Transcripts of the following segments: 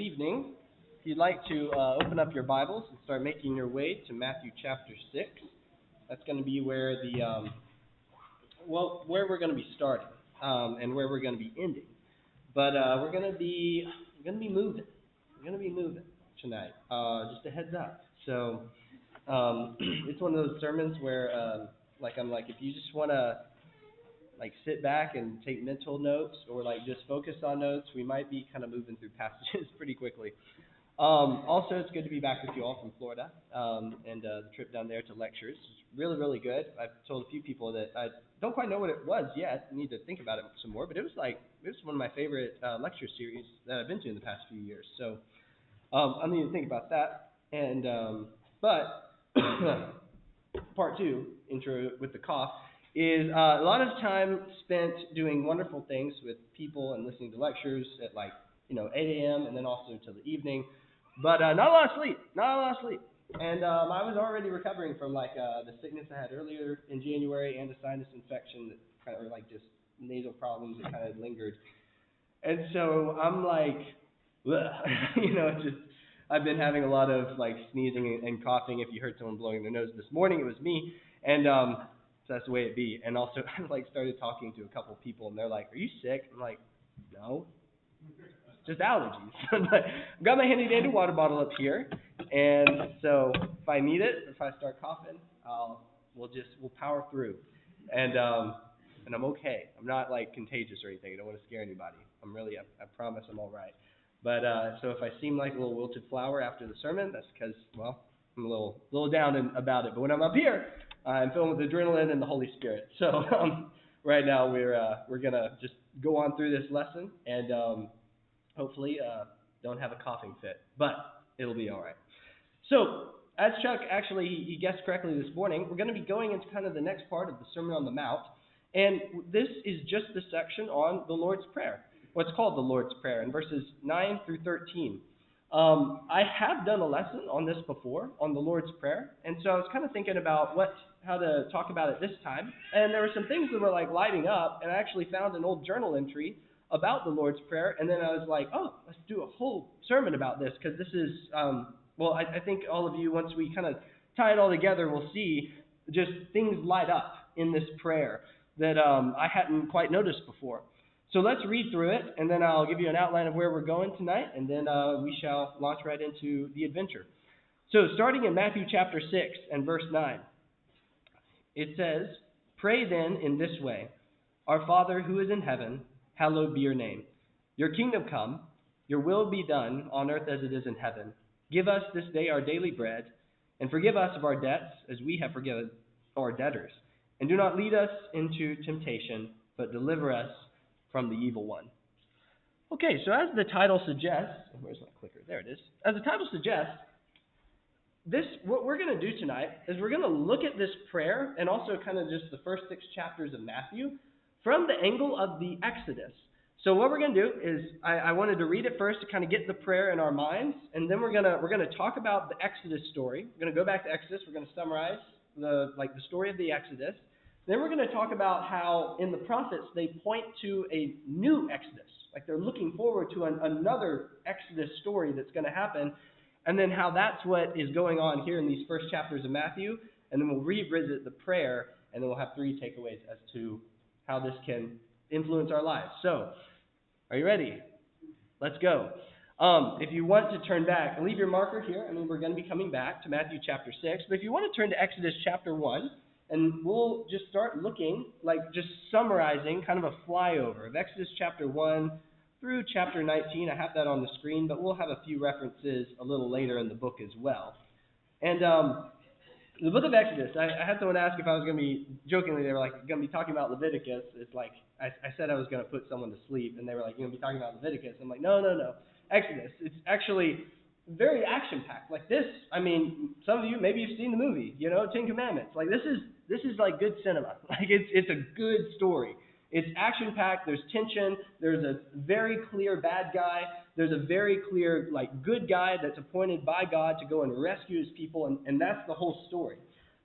evening. If you'd like to open up your Bibles and start making your way to Matthew chapter 6, that's going to be where where we're going to be starting and where we're going to be ending. But we're going to be moving. We're going to be moving tonight. Just a heads up. So it's one of those sermons where if you just want to sit back and take mental notes or just focus on notes, we might be kind of moving through passages pretty quickly. Also, it's good to be back with you all from Florida, and the trip down there to lectures was really, really good. I've told a few people that I don't quite know what it was yet. I need to think about it some more, but it was one of my favorite lecture series that I've been to in the past few years. So I need to think about that. And but part two, intro with the cough, is a lot of time spent doing wonderful things with people and listening to lectures at 8 a.m. and then also till the evening. But not a lot of sleep. And I was already recovering from the sickness I had earlier in January and a sinus infection that kind of just nasal problems that kind of lingered. And so I'm just I've been having a lot of sneezing and coughing. If you heard someone blowing their nose this morning, it was me. And so that's the way it be. And also I started talking to a couple people and they're like, "Are you sick?" I'm like, "No. Just allergies." I've got my handy dandy water bottle up here, and so if I need it, if I start coughing, we'll power through, and I'm okay. I'm not contagious or anything. I don't want to scare anybody. I promise I'm all right. But so if I seem like a little wilted flower after the sermon, that's because I'm a little down about it. But when I'm up here, I'm filled with adrenaline and the Holy Spirit. So right now we're gonna just go on through this lesson and. Hopefully, don't have a coughing fit, but it'll be all right. So, as Chuck actually he guessed correctly this morning, we're going to be going into kind of the next part of the Sermon on the Mount, and this is just the section on the Lord's Prayer, what's called the Lord's Prayer, in verses 9 through 13. I have done a lesson on this before, on the Lord's Prayer, and so I was kind of thinking about how to talk about it this time, and there were some things that were lighting up, and I actually found an old journal entry about the Lord's Prayer, and then I was like, oh, let's do a whole sermon about this, because this is, I think all of you, once we kind of tie it all together, will see just things light up in this prayer that I hadn't quite noticed before. So let's read through it, and then I'll give you an outline of where we're going tonight, and then we shall launch right into the adventure. So starting in Matthew chapter 6 and verse 9, it says, "Pray then in this way, Our Father who is in heaven, hallowed be your name. Your kingdom come, your will be done on earth as it is in heaven. Give us this day our daily bread, and forgive us of our debts as we have forgiven our debtors. And do not lead us into temptation, but deliver us from the evil one." Okay, so as the title suggests, where's my clicker? There it is. As the title suggests, what we're going to do tonight is we're going to look at this prayer and also kind of just the first 6 chapters of Matthew from the angle of the Exodus. So what we're going to do is I wanted to read it first to kind of get the prayer in our minds, and then we're going to talk about the Exodus story. We're going to go back to Exodus. We're going to summarize the story of the Exodus. Then we're going to talk about how in the prophets they point to a new Exodus, they're looking forward to another Exodus story that's going to happen, and then how that's what is going on here in these first chapters of Matthew, and then we'll revisit the prayer, and then we'll have 3 takeaways as to how this can influence our lives. So, are you ready? Let's go. If you want to turn back, leave your marker here. We're going to be coming back to Matthew chapter 6. But if you want to turn to Exodus chapter 1, and we'll just start looking, just summarizing kind of a flyover of Exodus chapter 1 through chapter 19. I have that on the screen, but we'll have a few references a little later in the book as well. And the book of Exodus, I had someone ask if I was going to be, jokingly, they were going to be talking about Leviticus. It's I said I was going to put someone to sleep, and they were you're going to be talking about Leviticus. I'm like, no. Exodus. It's actually very action-packed. This, some of you, maybe you've seen the movie, 10 Commandments. This is good cinema. It's a good story. It's action-packed. There's tension. There's a very clear bad guy. There's a very clear, good guy that's appointed by God to go and rescue his people, and that's the whole story.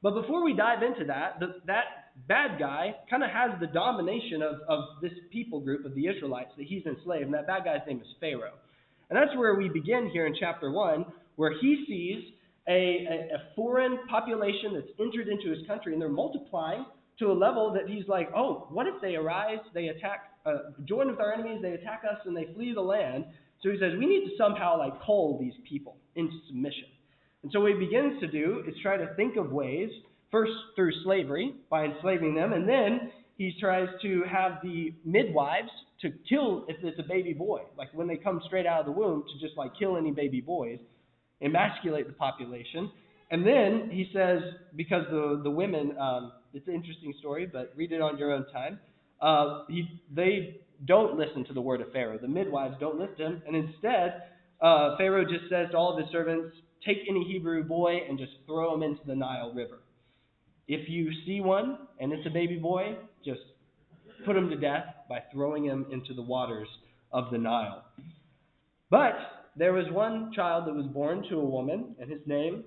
But before we dive into that, that bad guy kind of has the domination of this people group of the Israelites that he's enslaved, and that bad guy's name is Pharaoh. And that's where we begin here in chapter 1, where he sees a foreign population that's entered into his country, and they're multiplying to a level that he's like, oh, what if they arise, they attack, join with our enemies, they attack us, and they flee the land? So he says, we need to somehow cull these people into submission. And so what he begins to do is try to think of ways, first through slavery, by enslaving them, and then he tries to have the midwives to kill if it's a baby boy, like when they come straight out of the womb, to just kill any baby boys, emasculate the population. And then he says, because the women, it's an interesting story, but read it on your own time, they don't listen to the word of Pharaoh. The midwives don't listen to him, and instead, Pharaoh just says to all of his servants, take any Hebrew boy and just throw him into the Nile River. If you see one and it's a baby boy, just put him to death by throwing him into the waters of the Nile. But there was one child that was born to a woman, and his name,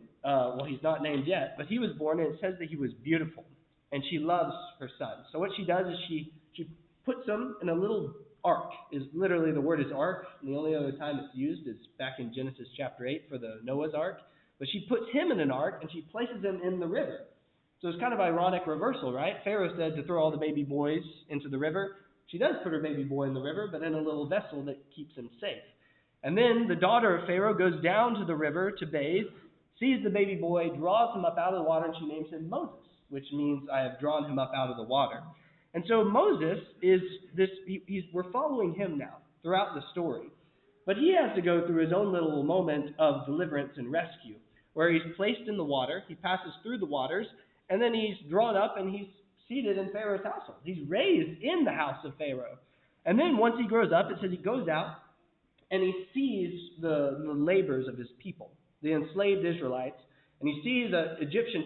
he's not named yet, but he was born, and it says that he was beautiful, and she loves her son. So what she does is she puts him in a little ark. Is literally the word is ark, and the only other time it's used is back in Genesis chapter 8 for the Noah's ark. But she puts him in an ark, and she places him in the river. So it's kind of ironic reversal, right? Pharaoh said to throw all the baby boys into the river. She does put her baby boy in the river, but in a little vessel that keeps him safe. And then the daughter of Pharaoh goes down to the river to bathe, sees the baby boy, draws him up out of the water, and she names him Moses, which means I have drawn him up out of the water. And so Moses is this, we're following him now throughout the story. But he has to go through his own little moment of deliverance and rescue, where he's placed in the water, he passes through the waters, and then he's drawn up and he's seated in Pharaoh's household. He's raised in the house of Pharaoh. And then once he grows up, it says he goes out and he sees the labors of his people, the enslaved Israelites, and he sees an Egyptian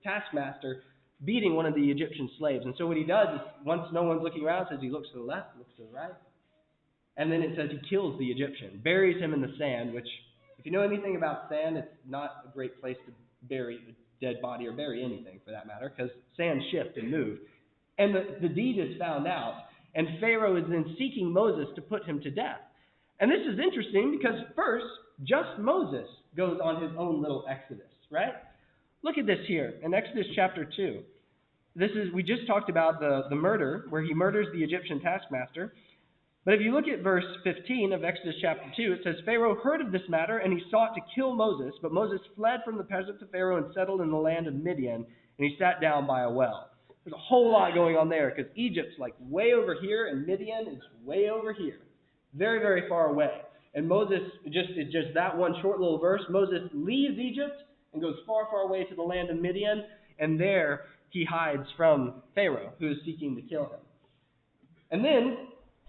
taskmaster beating one of the Egyptian slaves. And so what he does is, once no one's looking around, says he looks to the left, looks to the right, and then it says he kills the Egyptian, buries him in the sand, which, if you know anything about sand, it's not a great place to bury a dead body or bury anything for that matter, because sand shift and move. And the deed is found out, and Pharaoh is then seeking Moses to put him to death. And this is interesting because first, just Moses goes on his own little exodus, right? Look at this here in Exodus chapter 2. We just talked about the murder, where he murders the Egyptian taskmaster. But if you look at verse 15 of Exodus chapter 2, it says, Pharaoh heard of this matter, and he sought to kill Moses. But Moses fled from the presence of Pharaoh and settled in the land of Midian, and he sat down by a well. There's a whole lot going on there, because Egypt's way over here, and Midian is way over here. Very, very far away. And Moses, it's just that one short little verse, Moses leaves Egypt and goes far, far away to the land of Midian, and there he hides from Pharaoh, who is seeking to kill him. And then,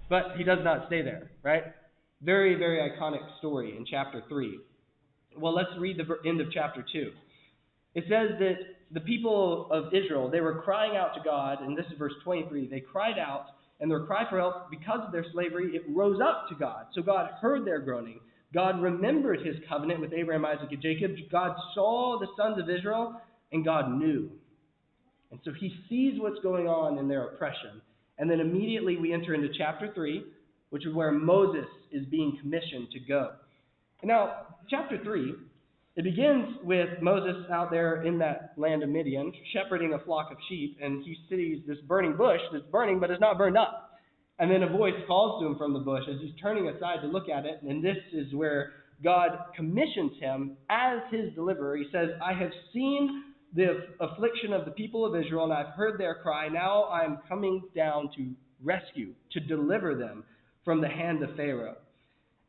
but he does not stay there, right? Very, very iconic story in chapter 3. Well, let's read the end of chapter 2. It says that the people of Israel, they were crying out to God, and this is verse 23. They cried out, and their cry for help, because of their slavery, it rose up to God. So God heard their groaning. God remembered his covenant with Abraham, Isaac, and Jacob. God saw the sons of Israel, and God knew. And so he sees what's going on in their oppression. And then immediately we enter into chapter 3, which is where Moses is being commissioned to go. And now, chapter 3, it begins with Moses out there in that land of Midian, shepherding a flock of sheep, and he sees this burning bush that's burning but is not burned up. And then a voice calls to him from the bush as he's turning aside to look at it, and this is where God commissions him as his deliverer. He says, I have seen the affliction of the people of Israel, and I've heard their cry. Now I am coming down to rescue, to deliver them from the hand of Pharaoh.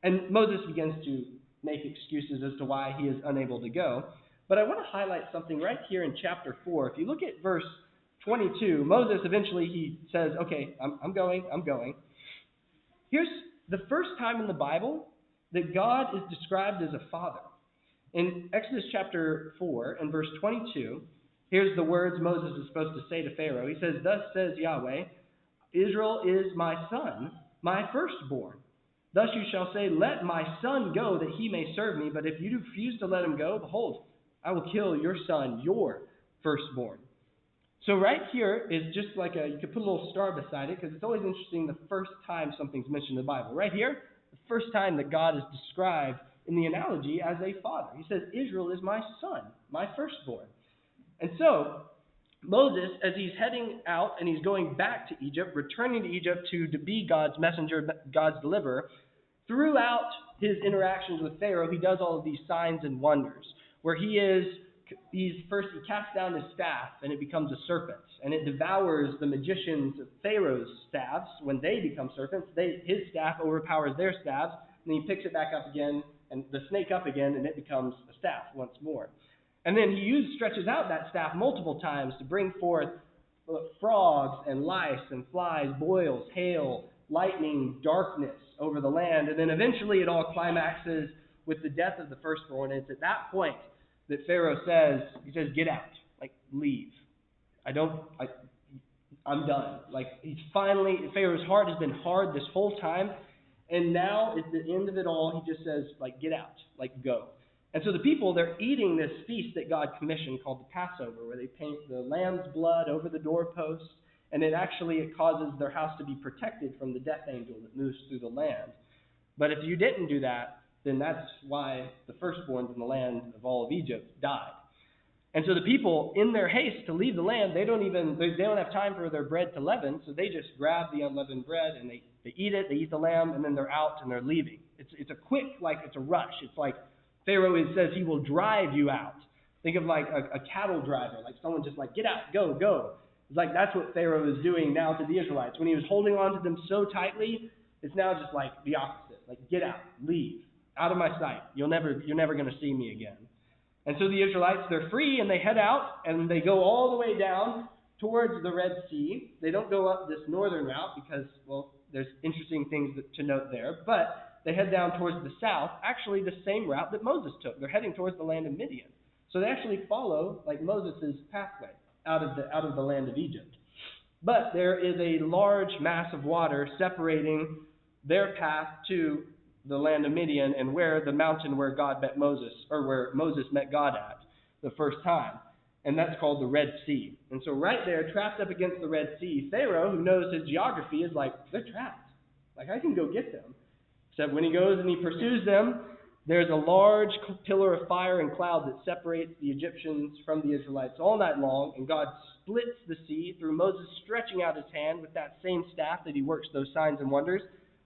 And Moses begins to make excuses as to why he is unable to go. But I want to highlight something right here in chapter 4. If you look at verse 22, Moses eventually he says, okay, I'm going. Here's the first time in the Bible that God is described as a father. In Exodus chapter 4 and verse 22, here's the words Moses is supposed to say to Pharaoh. He says, thus says Yahweh, Israel is my son, my firstborn. Thus you shall say, let my son go, that he may serve me. But if you refuse to let him go, behold, I will kill your son, your firstborn. So right here is just you could put a little star beside it, because it's always interesting the first time something's mentioned in the Bible. Right here, the first time that God is described in the analogy as a father. He says, Israel is my son, my firstborn. And so, Moses, as he's heading out and he's going back to Egypt, returning to Egypt to be God's messenger, God's deliverer, throughout his interactions with Pharaoh, he does all of these signs and wonders, where he casts down his staff and it becomes a serpent, and it devours the magicians of Pharaoh's staffs. When they become serpents, his staff overpowers their staffs, and then he picks it back up again, and the snake up again, and it becomes a staff once more. And then he stretches out that staff multiple times to bring forth frogs and lice and flies, boils, hail, lightning, darkness over the land. And then eventually it all climaxes with the death of the firstborn. And it's at that point that Pharaoh says, get out, leave. I'm done. Pharaoh's heart has been hard this whole time. And now at the end of it all, he just says, get out, go. And so the people, they're eating this feast that God commissioned called the Passover, where they paint the lamb's blood over the doorposts, and it causes their house to be protected from the death angel that moves through the land. But if you didn't do that, then that's why the firstborns in the land of all of Egypt died. And so the people, in their haste to leave the land, they don't have time for their bread to leaven, so they just grab the unleavened bread and they eat it, they eat the lamb, and then they're out and they're leaving. It's a quick, it's a rush. It's like Pharaoh says he will drive you out. Think of a cattle driver, someone just get out, go, go. It's that's what Pharaoh is doing now to the Israelites. When he was holding on to them so tightly, it's now just the opposite. Get out, leave, out of my sight. You're never going to see me again. And so the Israelites, they're free, and they head out, and they go all the way down towards the Red Sea. They don't go up this northern route because, there's interesting things to note there. But they head down towards the south, actually the same route that Moses took. They're heading towards the land of Midian. So they actually follow, Moses' pathway out of the land of Egypt. But there is a large mass of water separating their path to the land of Midian and where the mountain where God met Moses, or where Moses met God at the first time. And that's called the Red Sea. And so right there, trapped up against the Red Sea, Pharaoh, who knows his geography, is they're trapped. I can go get them. Except when he goes and he pursues them, there's a large pillar of fire and cloud that separates the Egyptians from the Israelites all night long, and God splits the sea through Moses stretching out his hand with that same staff that he works those signs and wonders.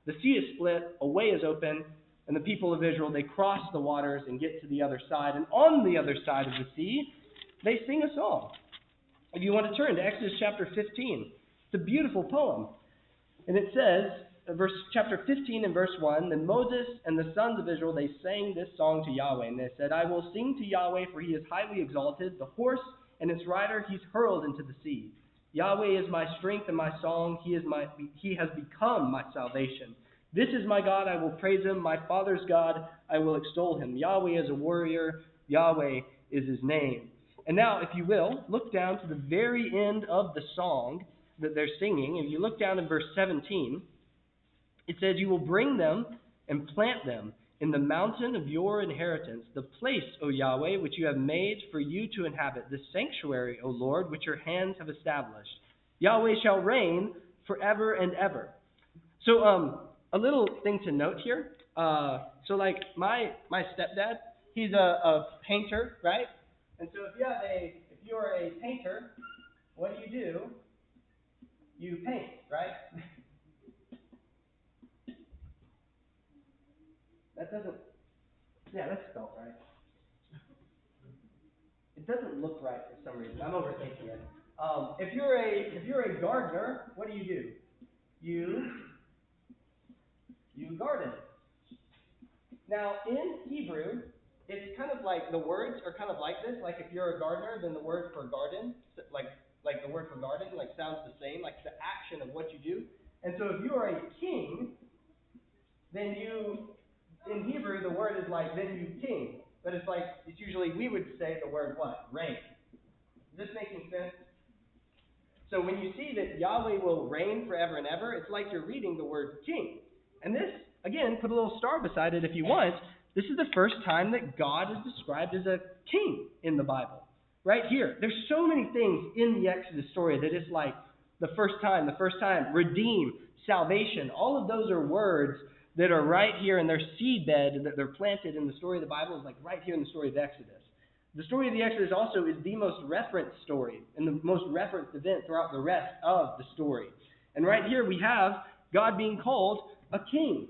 The sea is split, a way is open, and the people of Israel, they cross the waters and get to the other side. And on the other side of the sea, they sing a song. If you want to turn to Exodus chapter 15, it's a beautiful poem. And it says, chapter 15 and verse 1, Then Moses and the sons of Israel, they sang this song to Yahweh. And they said, I will sing to Yahweh, for he is highly exalted. The horse and its rider he's hurled into the sea. Yahweh is my strength and my song. He has become my salvation. This is my God, I will praise him. My father's God, I will extol him. Yahweh is a warrior. Yahweh is his name. And now, if you will, look down to the very end of the song that they're singing. If you look down in verse 17, it says, You will bring them and plant them in the mountain of your inheritance, the place, O Yahweh, which you have made for you to inhabit, the sanctuary, O Lord, which your hands have established. Yahweh shall reign forever and ever. So, a little thing to note here. My stepdad, he's a painter, right? And so if you're a painter, what do? You paint, right? That's spelled right. It doesn't look right for some reason. I'm overthinking it. If you're a gardener, what do? You garden. Now, in Hebrew, it's kind of the words are kind of like this. If you're a gardener, then the word for garden, like the word for garden, sounds the same, the action of what you do. And so if you are a king, then in Hebrew, the word is then you king. But it's usually, we would say the word what? Reign. Is this making sense? So when you see that Yahweh will reign forever and ever, it's like you're reading the word king. And this, again, put a little star beside it if you want. This is the first time that God is described as a king in the Bible. Right here. There's so many things in the Exodus story that it's the first time, redeem, salvation. All of those are words that are right here in their seedbed that they're planted in the story of the Bible is like right here in the story of Exodus. The story of the Exodus also is the most referenced story and the most referenced event throughout the rest of the story. And right here we have God being called a king.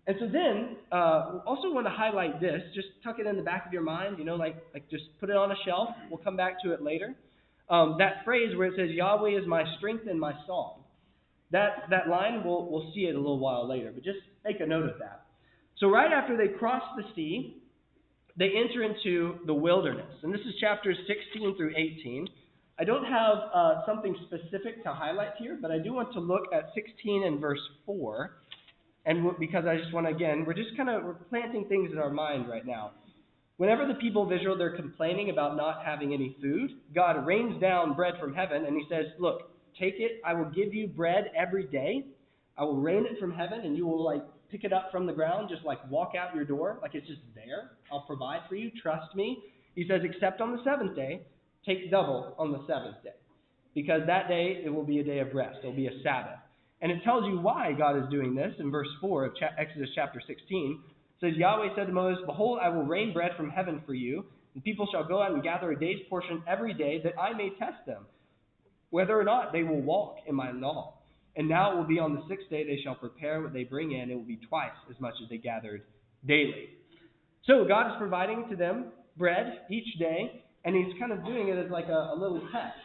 And so then, also want to highlight this, just tuck it in the back of your mind, like just put it on a shelf. We'll come back to it later. That phrase where it says, Yahweh is my strength and my song. That line, we'll see it a little while later, but just make a note of that. So right after they cross the sea, they enter into the wilderness. And this is chapters 16 through 18. I don't have something specific to highlight here, but I do want to look at 16 and verse 4. And because I just want to, again, we're planting things in our mind right now. Whenever the people of Israel, they're complaining about not having any food, God rains down bread from heaven, and he says, look, take it, I will give you bread every day. I will rain it from heaven, and you will, pick it up from the ground, just, walk out your door, like it's just there. I'll provide for you, trust me. He says, except on the seventh day, take double on the seventh day. Because that day, it will be a day of rest. It will be a Sabbath. And it tells you why God is doing this in verse 4 of Exodus chapter 16. It says, Yahweh said to Moses, behold, I will rain bread from heaven for you, and people shall go out and gather a day's portion every day, that I may test them, whether or not they will walk in my law. And now it will be on the sixth day they shall prepare what they bring in. It will be twice as much as they gathered daily. So God is providing to them bread each day, and he's kind of doing it as like a little test.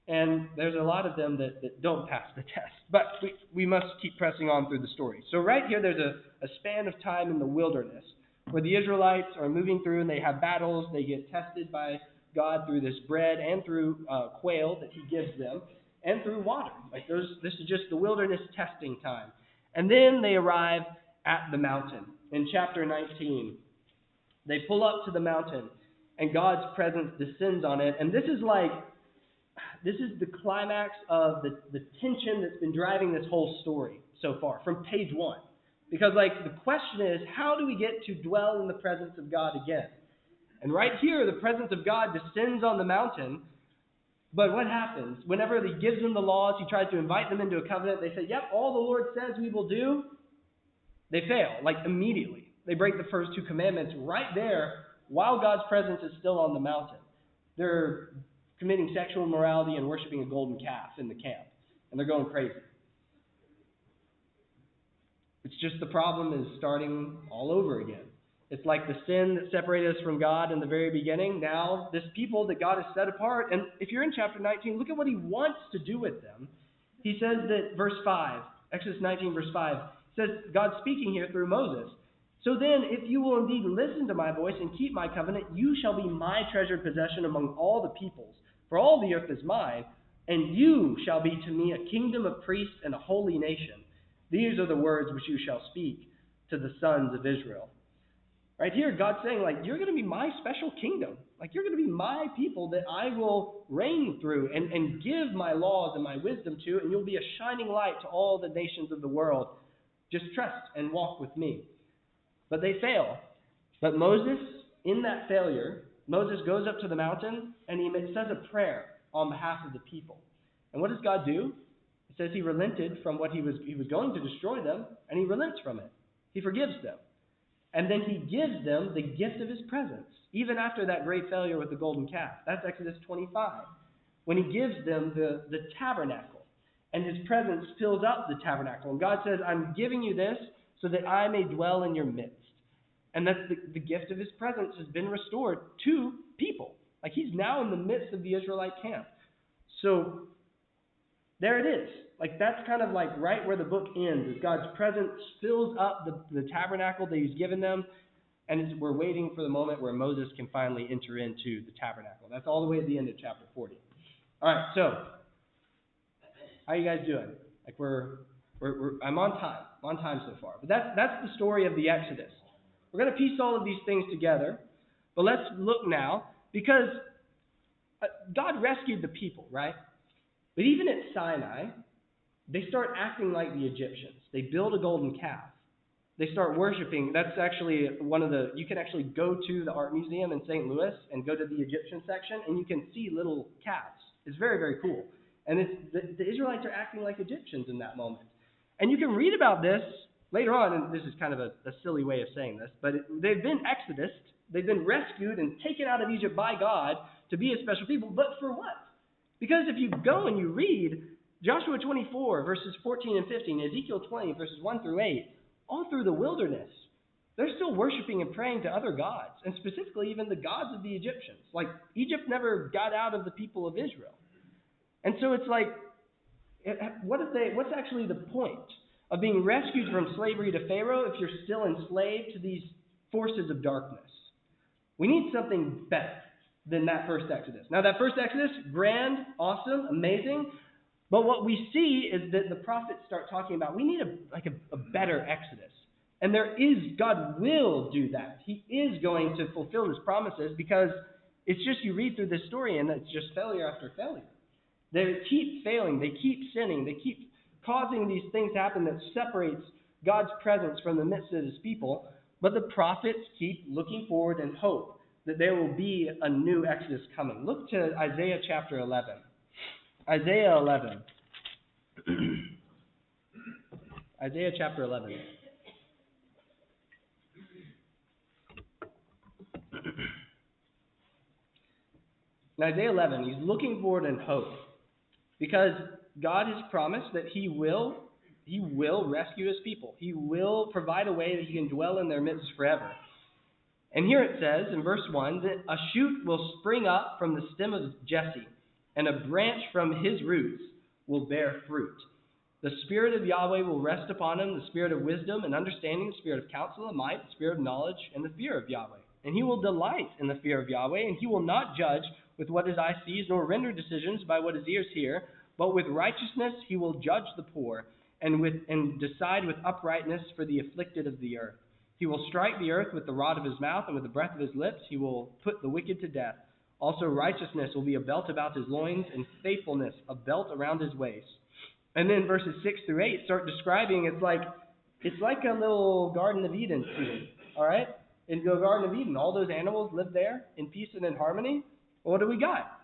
And there's a lot of them that don't pass the test. But we must keep pressing on through the story. So right here, there's a span of time in the wilderness where the Israelites are moving through and they have battles. They get tested by God through this bread and through quail that he gives them and through water. This is just the wilderness testing time. And then they arrive at the mountain. In chapter 19, they pull up to the mountain and God's presence descends on it. And this is the climax of the tension that's been driving this whole story so far, from page 1. Because, the question is, how do we get to dwell in the presence of God again? And right here, the presence of God descends on the mountain. But what happens? Whenever he gives them the laws, he tries to invite them into a covenant, they say, yep, all the Lord says we will do. They fail, immediately. They break the first 2 commandments right there while God's presence is still on the mountain. They're committing sexual immorality and worshiping a golden calf in the camp. And they're going crazy. It's just the problem is starting all over again. It's like the sin that separated us from God in the very beginning. Now, this people that God has set apart, and if you're in chapter 19, look at what he wants to do with them. He says that, verse 5, Exodus 19, verse 5, says, God speaking here through Moses. So then, if you will indeed listen to my voice and keep my covenant, you shall be my treasured possession among all the peoples. For all the earth is mine, and you shall be to me a kingdom of priests and a holy nation. These are the words which you shall speak to the sons of Israel. Right here, God's saying, you're going to be my special kingdom. You're going to be my people that I will reign through and give my laws and my wisdom to, and you'll be a shining light to all the nations of the world. Just trust and walk with me. But they fail. But Moses, in that failure, Moses goes up to the mountain and he says a prayer on behalf of the people. And what does God do? It says he relented from what he was going to destroy them, and he relents from it. He forgives them. And then he gives them the gift of his presence, even after that great failure with the golden calf. That's Exodus 25. When he gives them the tabernacle, and his presence fills up the tabernacle. And God says, I'm giving you this so that I may dwell in your midst. And that's the gift of his presence has been restored to people. He's now in the midst of the Israelite camp. So there it is. That's kind of right where the book ends, is God's presence fills up the tabernacle that he's given them, and we're waiting for the moment where Moses can finally enter into the tabernacle. That's all the way at the end of chapter 40. All right, so how are you guys doing? I'm on time. I'm on time so far. But that's the story of the Exodus. We're going to piece all of these things together, but let's look now, because God rescued the people, right? But even at Sinai, they start acting like the Egyptians. They build a golden calf. They start worshiping. That's actually you can actually go to the art museum in St. Louis and go to the Egyptian section, and you can see little calves. It's very, very cool. And the Israelites are acting like Egyptians in that moment. And you can read about this Later on, and this is kind of a silly way of saying this, but they've been exodused, they've been rescued and taken out of Egypt by God to be a special people, but for what? Because if you go and you read Joshua 24, verses 14 and 15, Ezekiel 20, verses 1 through 8, all through the wilderness, they're still worshiping and praying to other gods, and specifically even the gods of the Egyptians. Like, Egypt never got out of the people of Israel. And so it's like, what's actually the point of being rescued from slavery to Pharaoh if you're still enslaved to these forces of darkness? We need something better than that first Exodus. Now, that first Exodus, grand, awesome, amazing, but what we see is that the prophets start talking about we need a better Exodus. And God will do that. He is going to fulfill his promises, because it's just, you read through this story and it's just failure after failure. They keep failing, they keep sinning, they keep causing these things to happen that separates God's presence from the midst of his people. But the prophets keep looking forward and hope that there will be a new Exodus coming. Look to Isaiah chapter 11. Isaiah 11. Isaiah chapter 11. In Isaiah 11, he's looking forward in hope, because God has promised that he will rescue his people. He will provide a way that he can dwell in their midst forever. And here it says in verse 1 that a shoot will spring up from the stem of Jesse, and a branch from his roots will bear fruit. The Spirit of Yahweh will rest upon him, the Spirit of wisdom and understanding, the Spirit of counsel and might, the Spirit of knowledge and the fear of Yahweh. And he will delight in the fear of Yahweh, and he will not judge with what his eye sees, nor render decisions by what his ears hear, but with righteousness he will judge the poor, and decide with uprightness for the afflicted of the earth. He will strike the earth with the rod of his mouth, and with the breath of his lips he will put the wicked to death. Also righteousness will be a belt about his loins, and faithfulness a belt around his waist. And then verses 6 through 8 start describing, it's like a little Garden of Eden scene, all right? In the Garden of Eden, all those animals live there in peace and in harmony. Well, what do we got?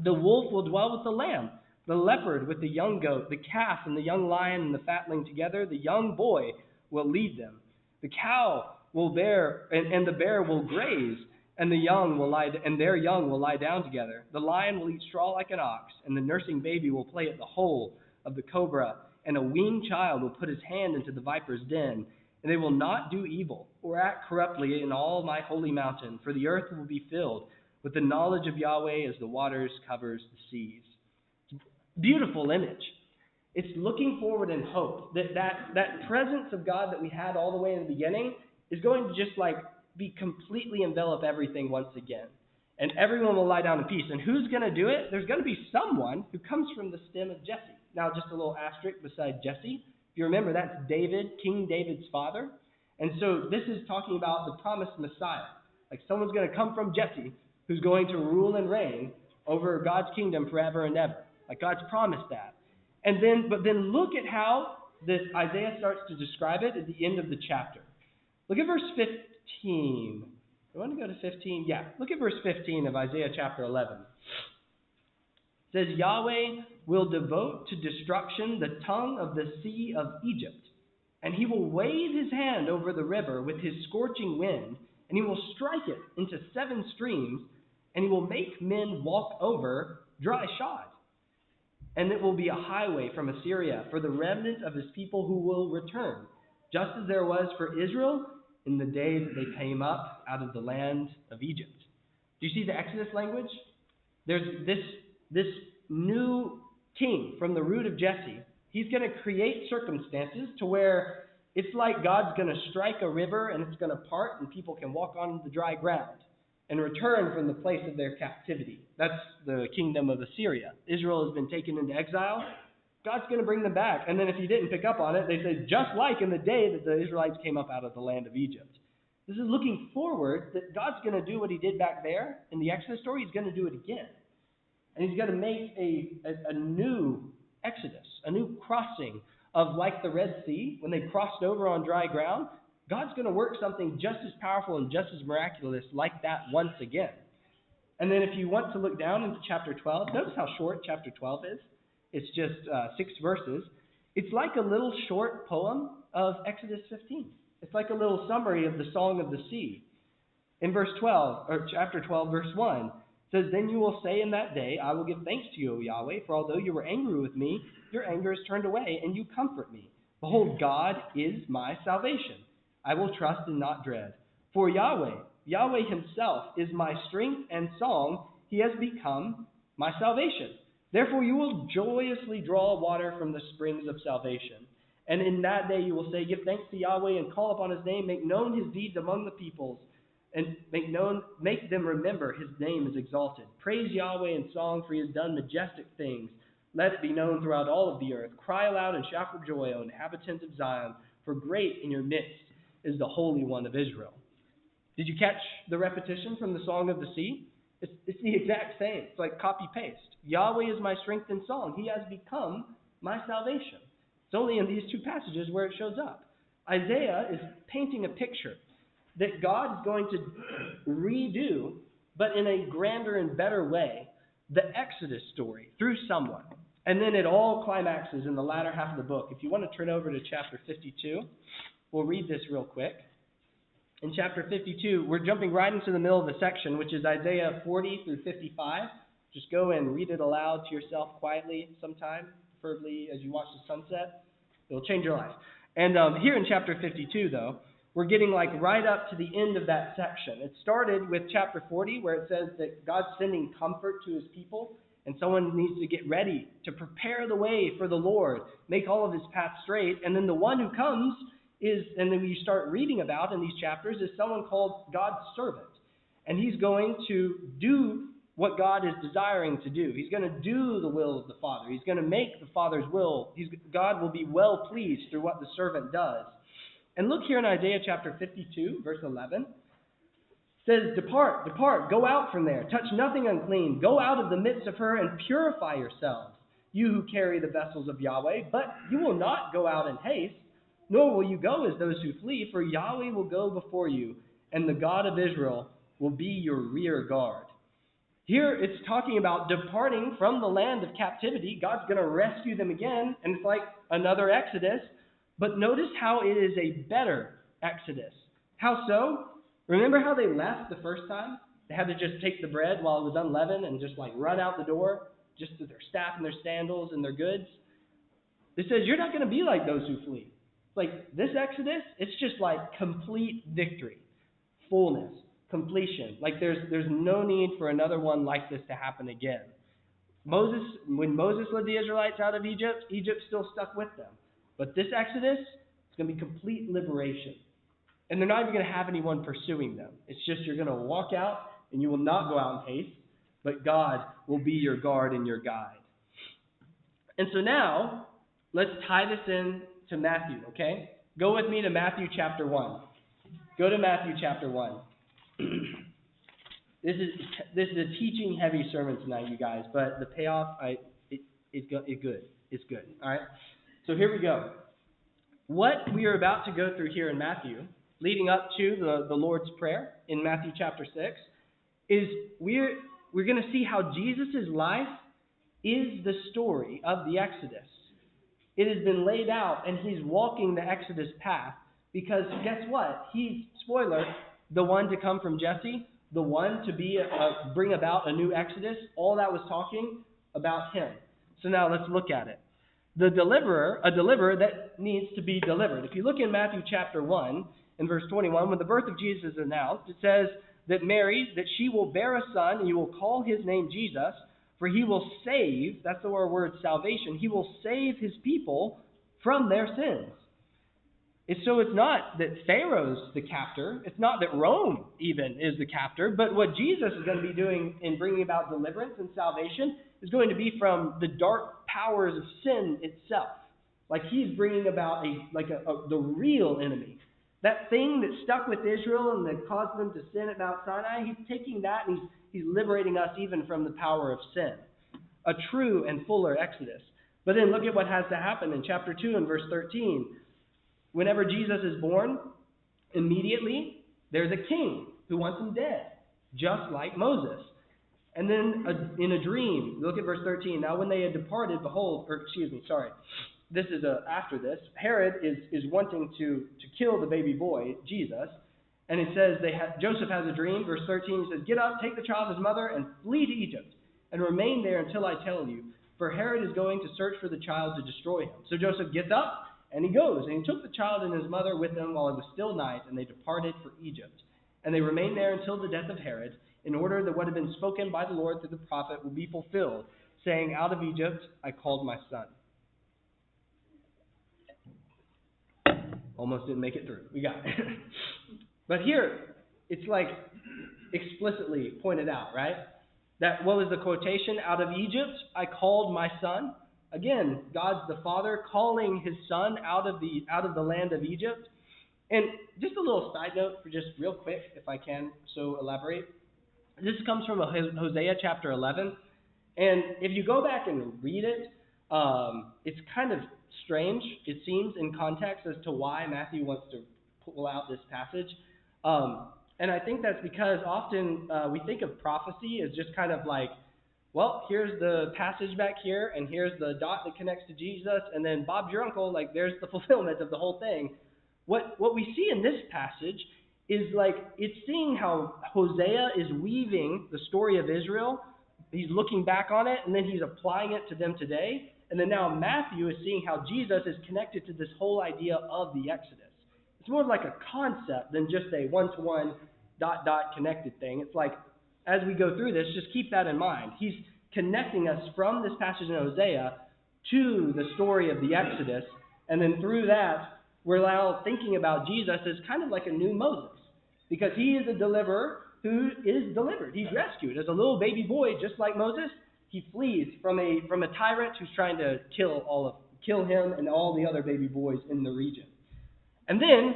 The wolf will dwell with the lamb, the leopard with the young goat, the calf and the young lion and the fatling together. The young boy will lead them. The cow will bear, and the bear will graze, and their young will lie down together. The lion will eat straw like an ox, and the nursing baby will play at the hole of the cobra, and a weaned child will put his hand into the viper's den. And they will not do evil or act corruptly in all my holy mountain, for the earth will be filled with the knowledge of Yahweh as the waters covers the seas. Beautiful image. It's looking forward in hope that presence of God that we had all the way in the beginning is going to just be completely envelop everything once again. And everyone will lie down in peace. And who's going to do it? There's going to be someone who comes from the stem of Jesse. Now, just a little asterisk beside Jesse. If you remember, that's David, King David's father. And so this is talking about the promised Messiah. Like, someone's going to come from Jesse who's going to rule and reign over God's kingdom forever and ever. Like, God's promised that. But then look at how this Isaiah starts to describe it at the end of the chapter. Look at verse 15. I want to go to 15. Yeah, look at verse 15 of Isaiah chapter 11. It says, Yahweh will devote to destruction the tongue of the sea of Egypt, and he will wave his hand over the river with his scorching wind, and he will strike it into 7 streams, and he will make men walk over dry shod. And it will be a highway from Assyria for the remnant of his people who will return, just as there was for Israel in the day that they came up out of the land of Egypt. Do you see the Exodus language? There's this new king from the root of Jesse. He's going to create circumstances to where it's like God's going to strike a river and it's going to part and people can walk on the dry ground and return from the place of their captivity. That's the kingdom of Assyria. Israel has been taken into exile. God's going to bring them back. And then if you didn't pick up on it, they say, just like in the day that the Israelites came up out of the land of Egypt. This is looking forward that God's going to do what he did back there in the Exodus story. He's going to do it again. And he's going to make a new Exodus, a new crossing of like the Red Sea, when they crossed over on dry ground. God's going to work something just as powerful and just as miraculous like that once again. And then if you want to look down into chapter 12, notice how short chapter 12 is. It's just 6 verses. It's like a little short poem of Exodus 15. It's like a little summary of the Song of the Sea. In verse 12, or chapter 12, verse 1, it says, "Then you will say in that day, I will give thanks to you, O Yahweh, for although you were angry with me, your anger is turned away, and you comfort me. Behold, God is my salvation. I will trust and not dread. For Yahweh himself is my strength and song. He has become my salvation. Therefore you will joyously draw water from the springs of salvation. And in that day you will say, give thanks to Yahweh and call upon his name, make known his deeds among the peoples, and make them remember his name is exalted. Praise Yahweh in song, for he has done majestic things. Let it be known throughout all of the earth. Cry aloud and shout for joy, O inhabitants of Zion, for great in your midst is the Holy One of Israel." Did you catch the repetition from the Song of the Sea? It's the exact same. It's like copy-paste. Yahweh is my strength and song. He has become my salvation. It's only in these two passages where it shows up. Isaiah is painting a picture that God is going to redo, but in a grander and better way, the Exodus story through someone. And then it all climaxes in the latter half of the book. If you want to turn over to chapter 52, we'll read this real quick. In chapter 52, we're jumping right into the middle of the section, which is Isaiah 40 through 55. Just go and read it aloud to yourself quietly sometime, preferably as you watch the sunset. It'll change your life. And here in chapter 52, though, we're getting like right up to the end of that section. It started with chapter 40, where it says that God's sending comfort to his people, and someone needs to get ready to prepare the way for the Lord, make all of his paths straight. And then the one who comes is, and then we start reading about in these chapters, is someone called God's servant. And he's going to do what God is desiring to do. He's going to do the will of the Father. He's going to make the Father's will. God will be well pleased through what the servant does. And look here in Isaiah chapter 52, verse 11. It says, "Depart, depart, go out from there. Touch nothing unclean. Go out of the midst of her and purify yourselves, you who carry the vessels of Yahweh. But you will not go out in haste, nor will you go as those who flee, for Yahweh will go before you, and the God of Israel will be your rear guard." Here it's talking about departing from the land of captivity. God's going to rescue them again, and it's like another Exodus. But notice how it is a better Exodus. How so? Remember how they left the first time? They had to just take the bread while it was unleavened and just like run out the door, just with their staff and their sandals and their goods. It says you're not going to be like those who flee. Like this Exodus, it's just like complete victory, fullness, completion. Like there's no need for another one like this to happen again. When Moses led the Israelites out of Egypt, Egypt still stuck with them. But this Exodus, it's going to be complete liberation. And they're not even going to have anyone pursuing them. It's just you're going to walk out and you will not go out in haste, but God will be your guard and your guide. And so now, let's tie this in to Matthew, okay? Go with me to Matthew chapter 1. Go to Matthew chapter 1. This is a teaching-heavy sermon tonight, you guys, but the payoff is good. It's good, all right? So here we go. What we are about to go through here in Matthew, leading up to the Lord's Prayer in Matthew chapter 6, is we're going to see how Jesus' life is the story of the Exodus. It has been laid out, and he's walking the Exodus path because guess what? He's, spoiler, the one to come from Jesse, the one to be bring about a new Exodus. All that was talking about him. So now let's look at it. The deliverer, a deliverer that needs to be delivered. If you look in Matthew chapter 1, in verse 21, when the birth of Jesus is announced, it says that Mary, that she will bear a son, and you will call his name Jesus, for he will save, that's our word salvation, he will save his people from their sins. So it's not that Pharaoh's the captor, it's not that Rome even is the captor, but what Jesus is going to be doing in bringing about deliverance and salvation is going to be from the dark powers of sin itself. Like he's bringing about the real enemy. That thing that stuck with Israel and that caused them to sin at Mount Sinai, he's taking that and he's liberating us even from the power of sin. A true and fuller Exodus. But then look at what has to happen in chapter 2 and verse 13. Whenever Jesus is born, immediately there's a king who wants him dead, just like Moses. And then in a dream, look at verse 13. Now when they had departed, after this. Herod is wanting to kill the baby boy, Jesus. And it says Joseph has a dream. Verse 13, he says, "Get up, take the child and his mother, and flee to Egypt, and remain there until I tell you. For Herod is going to search for the child to destroy him." So Joseph gets up, and he goes. And he took the child and his mother with him while it was still night, and they departed for Egypt. And they remained there until the death of Herod, in order that what had been spoken by the Lord through the prophet would be fulfilled, saying, "Out of Egypt I called my son." Almost didn't make it through. We got it. But here, it's like explicitly pointed out, right? That what was the quotation? "Out of Egypt I called my son." Again, God's the Father calling his son out of the land of Egypt. And just a little side note, for just real quick, if I can so elaborate. This comes from Hosea chapter 11. And if you go back and read it, it's kind of strange, it seems, in context as to why Matthew wants to pull out this passage. And I think that's because often we think of prophecy as just kind of like, well, here's the passage back here, and here's the dot that connects to Jesus, and then Bob's your uncle, like there's the fulfillment of the whole thing. What we see in this passage is like, it's seeing how Hosea is weaving the story of Israel. He's looking back on it, and then he's applying it to them today. And then now Matthew is seeing how Jesus is connected to this whole idea of the Exodus. It's more like a concept than just a one-to-one dot connected thing. It's like, as we go through this, just keep that in mind. He's connecting us from this passage in Hosea to the story of the Exodus. And then through that, we're now thinking about Jesus as kind of like a new Moses. Because he is a deliverer who is delivered. He's rescued. As a little baby boy, just like Moses, he flees from a tyrant who's trying to kill him and all the other baby boys in the region. And then,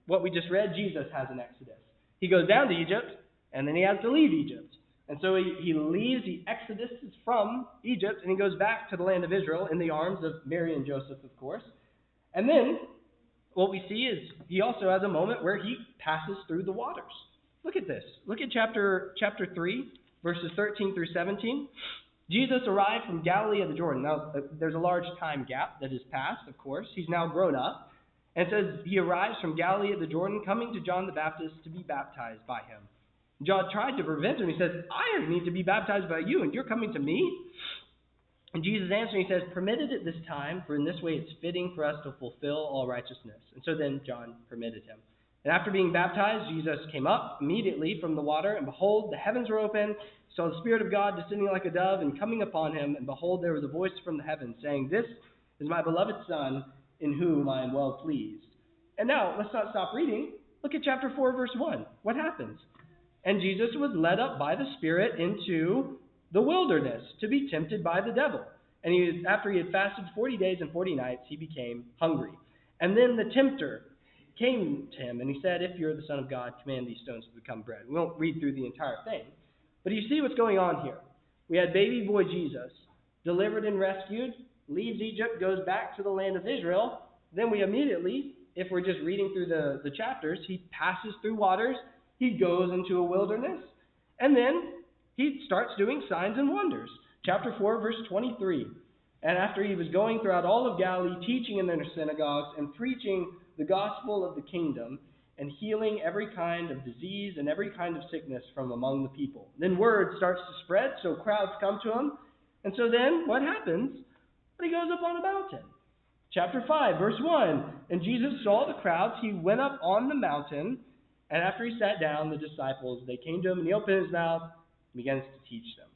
what we just read, Jesus has an exodus. He goes down to Egypt, and then he has to leave Egypt. And so he leaves, he exoduses from Egypt, and he goes back to the land of Israel in the arms of Mary and Joseph, of course. And then, what we see is he also has a moment where he passes through the waters. Look at this. Look at chapter 3, verses 13 through 17. Jesus arrived from Galilee of the Jordan. Now, there's a large time gap that has passed, of course. He's now grown up. And it says he arrives from Galilee of the Jordan, coming to John the Baptist to be baptized by him. John tried to prevent him. He says, "I need to be baptized by you, and you're coming to me?" And Jesus answered, he says, "Permitted at this time, for in this way it's fitting for us to fulfill all righteousness." And so then John permitted him. And after being baptized, Jesus came up immediately from the water, and behold, the heavens were open. He saw the Spirit of God descending like a dove and coming upon him. And behold, there was a voice from the heavens saying, "This is my beloved Son, in whom I am well pleased." And now, let's not stop reading. Look at chapter 4, verse 1. What happens? "And Jesus was led up by the Spirit into the wilderness to be tempted by the devil. And after he had fasted 40 days and 40 nights, he became hungry. And then the tempter came to him, and he said, 'If you're the Son of God, command these stones to become bread.'" We won't read through the entire thing. But you see what's going on here. We had baby boy Jesus, delivered and rescued, leaves Egypt, goes back to the land of Israel. Then we immediately, if we're just reading through the chapters, he passes through waters, he goes into a wilderness, and then he starts doing signs and wonders. Chapter 4, verse 23. "And after he was going throughout all of Galilee, teaching in their synagogues and preaching the gospel of the kingdom, and healing every kind of disease and every kind of sickness from among the people." Then word starts to spread, so crowds come to him. And so then what happens? But he goes up on a mountain. Chapter 5, verse 1. "And Jesus saw the crowds. He went up on the mountain. And after he sat down, the disciples, they came to him, and he opened his mouth and begins to teach them."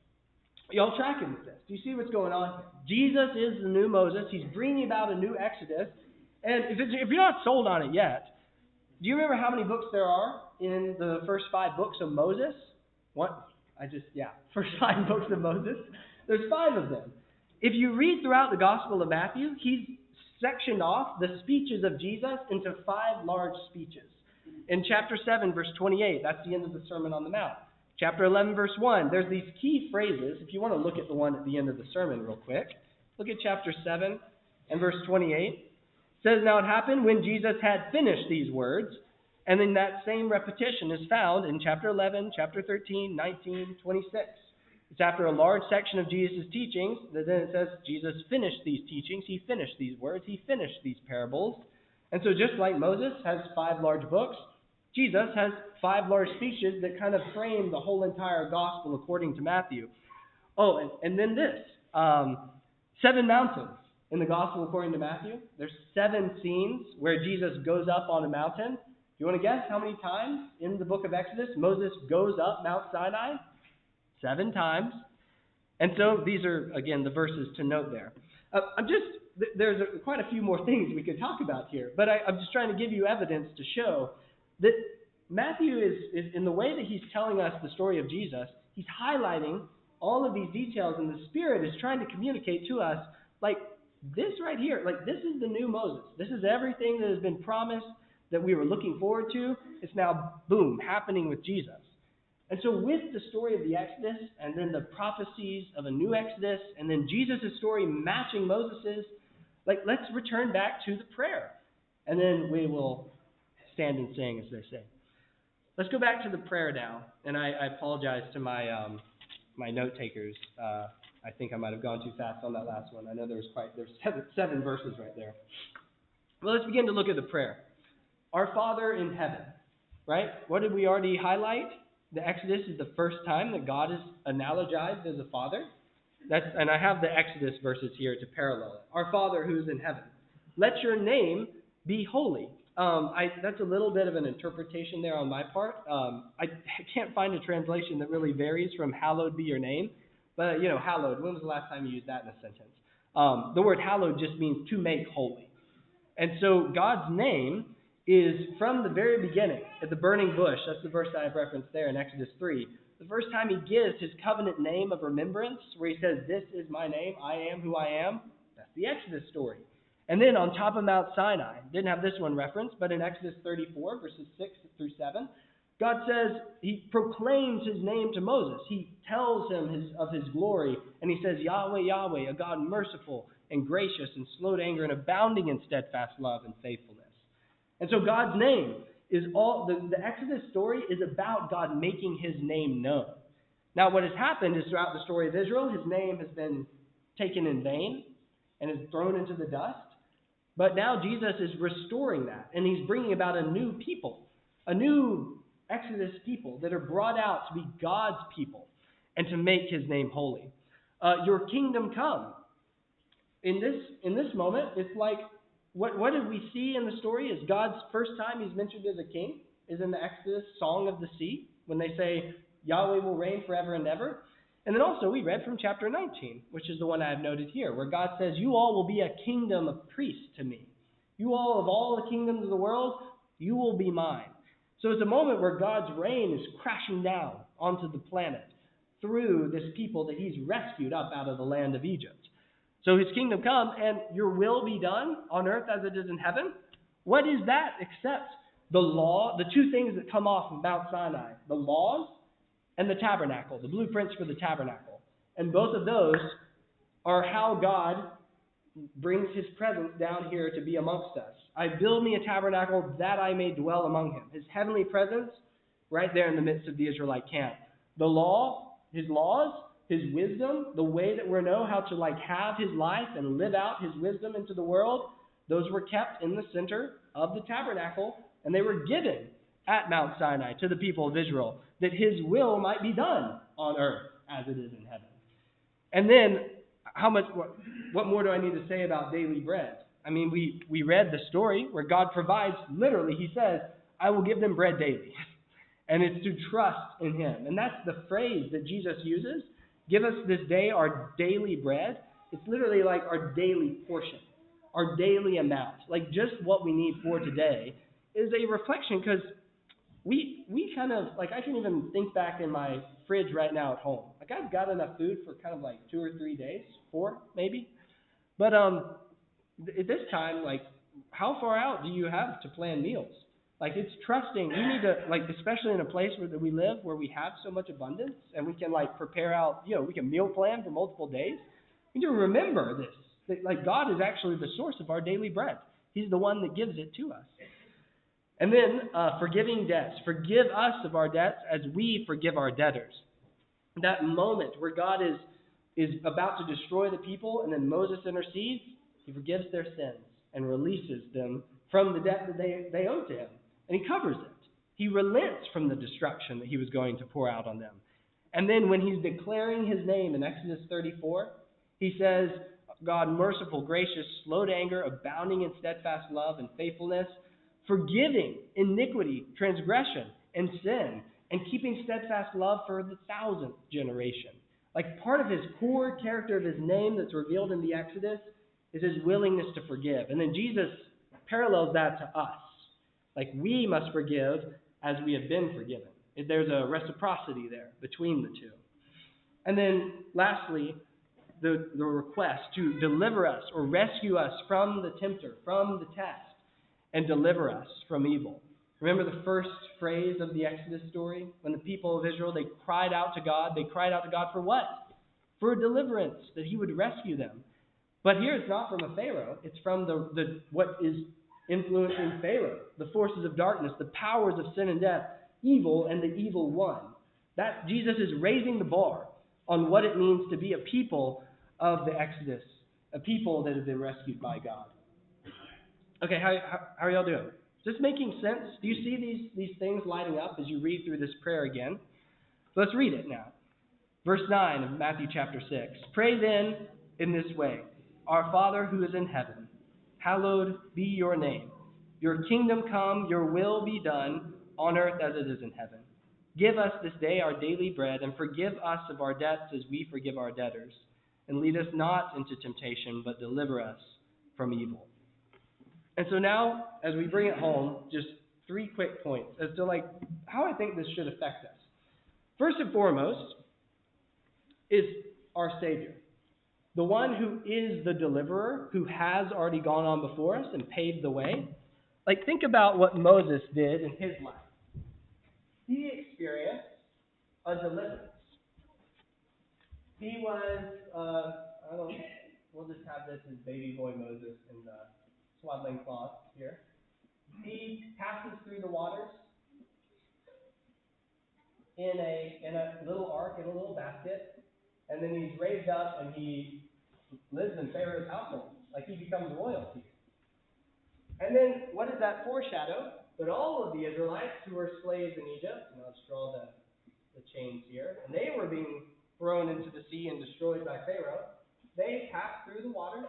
Are y'all tracking with this? Do you see what's going on here? Jesus is the new Moses. He's bringing about a new Exodus. And if you're not sold on it yet, do you remember how many books there are in the first 5 books of Moses? First 5 books of Moses. There's 5 of them. If you read throughout the Gospel of Matthew, he's sectioned off the speeches of Jesus into 5 large speeches. In chapter 7, verse 28, that's the end of the Sermon on the Mount. Chapter 11, verse 1, there's these key phrases. If you want to look at the one at the end of the sermon real quick, look at chapter 7 and verse 28. It says, "Now it happened when Jesus had finished these words," and then that same repetition is found in chapter 11, chapter 13, 19, 26. It's after a large section of Jesus' teachings that then it says Jesus finished these teachings, he finished these words, he finished these parables. And so just like Moses has 5 large books, Jesus has 5 large speeches that kind of frame the whole entire gospel according to Matthew. Oh, and then this, 7 mountains in the gospel according to Matthew. There's 7 scenes where Jesus goes up on a mountain. Do you want to guess how many times in the book of Exodus Moses goes up Mount Sinai? 7 times. And so these are, again, the verses to note there. There's quite a few more things we could talk about here, but I'm just trying to give you evidence to show that Matthew is in the way that he's telling us the story of Jesus, he's highlighting all of these details, and the Spirit is trying to communicate to us, like this right here, like this is the new Moses. This is everything that has been promised that we were looking forward to. It's now, boom, happening with Jesus. And so with the story of the Exodus, and then the prophecies of a new Exodus, and then Jesus' story matching Moses's, like let's return back to the prayer. And then we will stand and sing, as they say. Let's go back to the prayer now. And I apologize to my my note takers. I think I might have gone too fast on that last one. I know there's 7 verses right there. Well, let's begin to look at the prayer. Our Father in heaven, right? What did we already highlight? The Exodus is the first time that God is analogized as a father. And I have the Exodus verses here to parallel it. Our Father who is in heaven, let your name be holy. That's a little bit of an interpretation there on my part. I can't find a translation that really varies from hallowed be your name. But, hallowed, when was the last time you used that in a sentence? The word hallowed just means to make holy. And so God's name is from the very beginning, at the burning bush. That's the verse that I've referenced there in Exodus 3. The first time he gives his covenant name of remembrance, where he says, this is my name, I am who I am. That's the Exodus story. And then on top of Mount Sinai, didn't have this one referenced, but in Exodus 34, verses 6 through 7, God says, he proclaims his name to Moses. He tells him of his glory, and he says, Yahweh, Yahweh, a God merciful and gracious and slow to anger and abounding in steadfast love and faithfulness. And so God's name is all, the Exodus story is about God making his name known. Now what has happened is throughout the story of Israel, his name has been taken in vain and is thrown into the dust. But now Jesus is restoring that, and he's bringing about a new people, a new Exodus people that are brought out to be God's people and to make his name holy. Your kingdom come. In this moment, it's like, what did we see in the story is God's first time he's mentioned as a king is in the Exodus Song of the Sea, when they say, Yahweh will reign forever and ever. And then also we read from chapter 19, which is the one I have noted here, where God says, you all will be a kingdom of priests to me. You all of all the kingdoms of the world, you will be mine. So it's a moment where God's reign is crashing down onto the planet through this people that he's rescued up out of the land of Egypt. So his kingdom come, and your will be done on earth as it is in heaven. What is that except the law, the 2 things that come off of Mount Sinai, the laws and the tabernacle, the blueprints for the tabernacle. And both of those are how God brings his presence down here to be amongst us. I build me a tabernacle that I may dwell among him. His heavenly presence right there in the midst of the Israelite camp. The law, his laws, his wisdom, the way that we know how to have his life and live out his wisdom into the world, those were kept in the center of the tabernacle, and they were given at Mount Sinai to the people of Israel, that his will might be done on earth as it is in heaven. And then, what more do I need to say about daily bread? I mean, we read the story where God provides, literally, he says, I will give them bread daily. And it's to trust in him. And that's the phrase that Jesus uses. Give us this day our daily bread. It's literally like our daily portion, our daily amount. Like just what we need for today is a reflection, because we kind of, I can even think back in my fridge right now at home. I've got enough food for kind of 2 or 3 days, 4 maybe. But at this time, how far out do you have to plan meals? It's trusting. We need to, especially in a place where we live, where we have so much abundance, and we can, prepare out, we can meal plan for multiple days. We need to remember this, that, God is actually the source of our daily bread. He's the one that gives it to us. And then, forgiving debts. Forgive us of our debts as we forgive our debtors. That moment where God is about to destroy the people, and then Moses intercedes, he forgives their sins and releases them from the debt that they owed to him. And he covers it. He relents from the destruction that he was going to pour out on them. And then when he's declaring his name in Exodus 34, he says, God, merciful, gracious, slow to anger, abounding in steadfast love and faithfulness, forgiving iniquity, transgression, and sin, and keeping steadfast love for the 1,000th generation. Like part of his core character of his name that's revealed in the Exodus is his willingness to forgive. And then Jesus parallels that to us. Like we must forgive as we have been forgiven. There's a reciprocity there between the two. And then lastly, the request to deliver us or rescue us from the tempter, from the test, and deliver us from evil. Remember the first phrase of the Exodus story? When the people of Israel, they cried out to God. They cried out to God for what? For a deliverance, that he would rescue them. But here it's not from a Pharaoh. It's from the what is influencing Pharaoh, the forces of darkness, the powers of sin and death, evil and the evil one. That Jesus is raising the bar on what it means to be a people of the Exodus, a people that have been rescued by God. Okay, how are y'all doing? Is this making sense? Do you see these things lighting up as you read through this prayer again? So let's read it now. Verse 9 of Matthew chapter 6. Pray then in this way. Our Father who is in heaven, hallowed be your name. Your kingdom come, your will be done, on earth as it is in heaven. Give us this day our daily bread, and forgive us of our debts as we forgive our debtors. And lead us not into temptation, but deliver us from evil. And so now, as we bring it home, just 3 quick points as to how I think this should affect us. First and foremost is our Savior, the one who is the deliverer, who has already gone on before us and paved the way. Think about what Moses did in his life. He experienced a deliverance. He was, we'll just have this as baby boy Moses in the swaddling cloth here. He passes through the waters in a little ark, in a little basket, and then he's raised up and he lives in Pharaoh's household. He becomes royalty. And then what does that foreshadow? But all of the Israelites who were slaves in Egypt, and I'll just draw the chains here, and they were being thrown into the sea and destroyed by Pharaoh. They pass through the waters,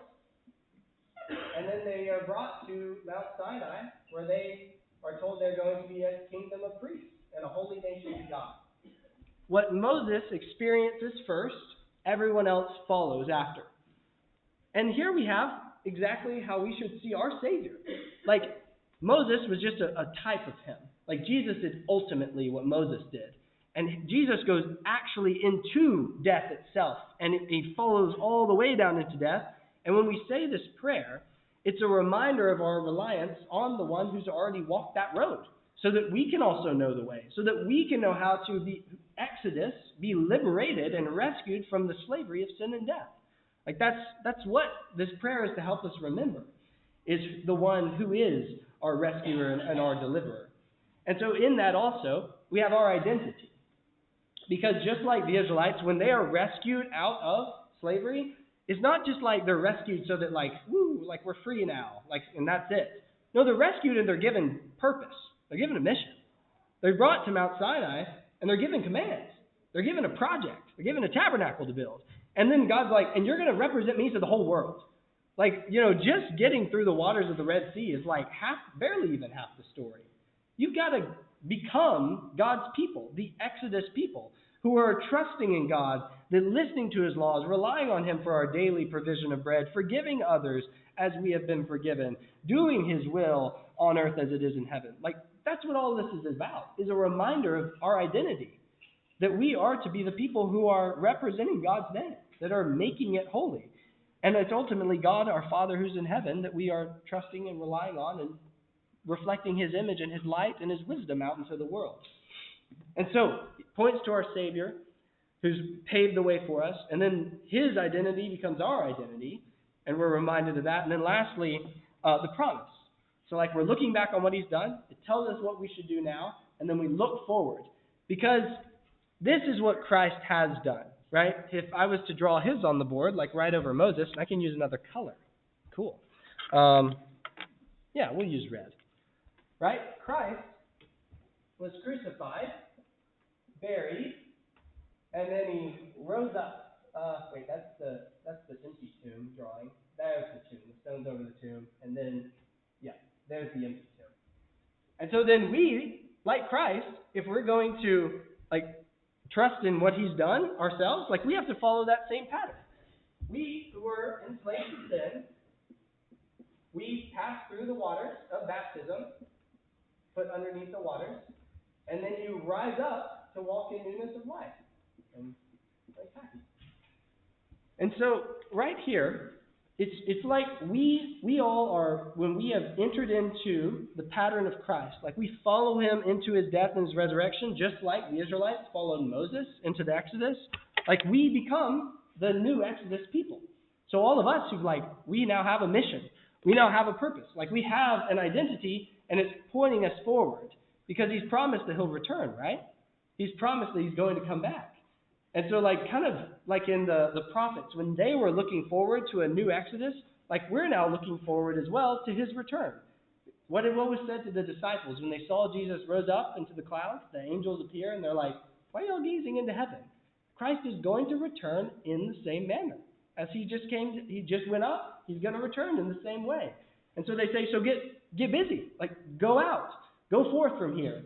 and then they are brought to Mount Sinai, where they are told they're going to be a kingdom of priests and a holy nation to God. What Moses experiences first, everyone else follows after. And here we have exactly how we should see our Savior. Moses was just a type of him. Jesus did ultimately what Moses did. And Jesus goes actually into death itself, and he follows all the way down into death. And when we say this prayer, it's a reminder of our reliance on the one who's already walked that road, so that we can also know the way, so that we can know how to be liberated and rescued from the slavery of sin and death. That's what this prayer is to help us remember, is the one who is our rescuer and our deliverer. And so in that also, we have our identity. Because just like the Israelites, when they are rescued out of slavery, it's not just they're rescued so that we're free now, and that's it. No, they're rescued and they're given purpose. They're given a mission. They're brought to Mount Sinai and they're given commands. They're given a project. They're given a tabernacle to build. And then God's and you're going to represent me to the whole world. Just getting through the waters of the Red Sea is barely even half the story. You've got to become God's people, the Exodus people, who are trusting in God, then listening to his laws, relying on him for our daily provision of bread, forgiving others as we have been forgiven, doing his will on earth as it is in heaven. That's what all this is about, is a reminder of our identity, that we are to be the people who are representing God's name, that are making it holy. And it's ultimately God, our Father who's in heaven, that we are trusting and relying on and reflecting his image and his light and his wisdom out into the world. And so it points to our Savior who's paved the way for us, and then his identity becomes our identity, and we're reminded of that. And then lastly, the promise. So we're looking back on what he's done, it tells us what we should do now, and then we look forward. Because This is what Christ has done, right? If I was to draw his on the board, like right over Moses, I can use another color. Cool. Yeah, we'll use red, right? Christ was crucified, buried, and then he rose up. Wait, that's the empty tomb drawing. There's the tomb. The stone's over the tomb, and then there's the empty tomb. And so then we, like Christ, if we're going to trust in what he's done ourselves, we have to follow that same pattern. We who were enslaved to sin, we pass through the waters of baptism, put underneath the waters, and then you rise up to walk in newness of life. And happy. And so right here, it's like we all are, when we have entered into the pattern of Christ, we follow him into his death and his resurrection, just like the Israelites followed Moses into the Exodus, we become the new Exodus people. So all of us we now have a mission. We now have a purpose. We have an identity, and it's pointing us forward, because he's promised that he'll return, right? He's promised that he's going to come back. And so kind of like in the prophets, when they were looking forward to a new Exodus, we're now looking forward as well to his return. What was said to the disciples when they saw Jesus rose up into the clouds, the angels appear, and they're like, why are y'all gazing into heaven? Christ is going to return in the same manner. As he just went up, he's going to return in the same way. And so they say, so get busy, go out, go forth from here.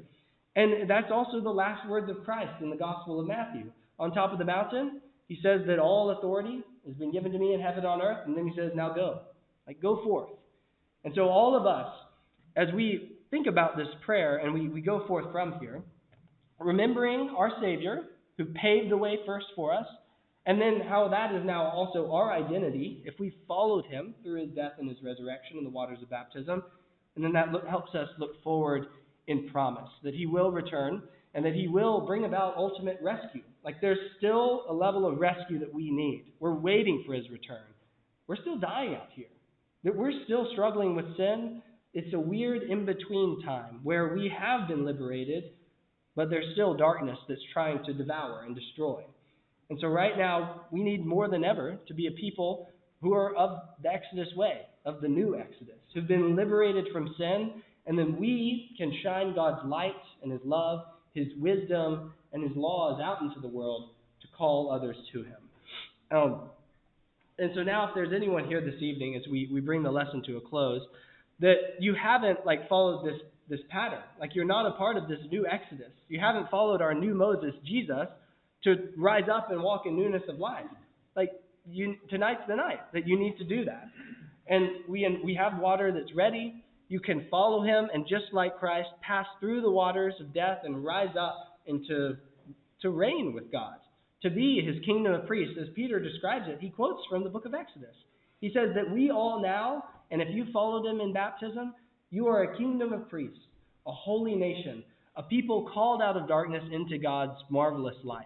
And that's also the last words of Christ in the Gospel of Matthew. On top of the mountain, he says that all authority has been given to me in heaven and on earth, and then he says, now go. Go forth. And so all of us, as we think about this prayer and we go forth from here, remembering our Savior, who paved the way first for us, and then how that is now also our identity, if we followed him through his death and his resurrection in the waters of baptism, and then that helps us look forward in promise, that he will return, and that he will bring about ultimate rescue. There's still a level of rescue that we need. We're waiting for his return. We're still dying out here. That we're still struggling with sin. It's a weird in-between time where we have been liberated, but there's still darkness that's trying to devour and destroy. And so right now, we need more than ever to be a people who are of the Exodus way, of the new Exodus, who've been liberated from sin, and then we can shine God's light and his love, his wisdom, and his laws out into the world to call others to him. And so now if there's anyone here this evening, as we bring the lesson to a close, that you haven't followed this pattern, you're not a part of this new Exodus. You haven't followed our new Moses, Jesus, to rise up and walk in newness of life. Tonight's the night that you need to do that. And we have water that's ready. You can follow him and, just like Christ, pass through the waters of death and rise up to reign with God, to be his kingdom of priests. As Peter describes it, he quotes from the book of Exodus. He says that we all now, and if you followed him in baptism, you are a kingdom of priests, a holy nation, a people called out of darkness into God's marvelous light.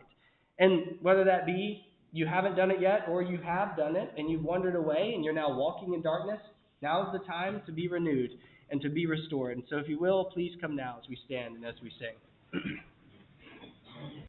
And whether that be you haven't done it yet, or you have done it and you've wandered away and you're now walking in darkness, now's the time to be renewed and to be restored. And so if you will, please come now as we stand and as we sing.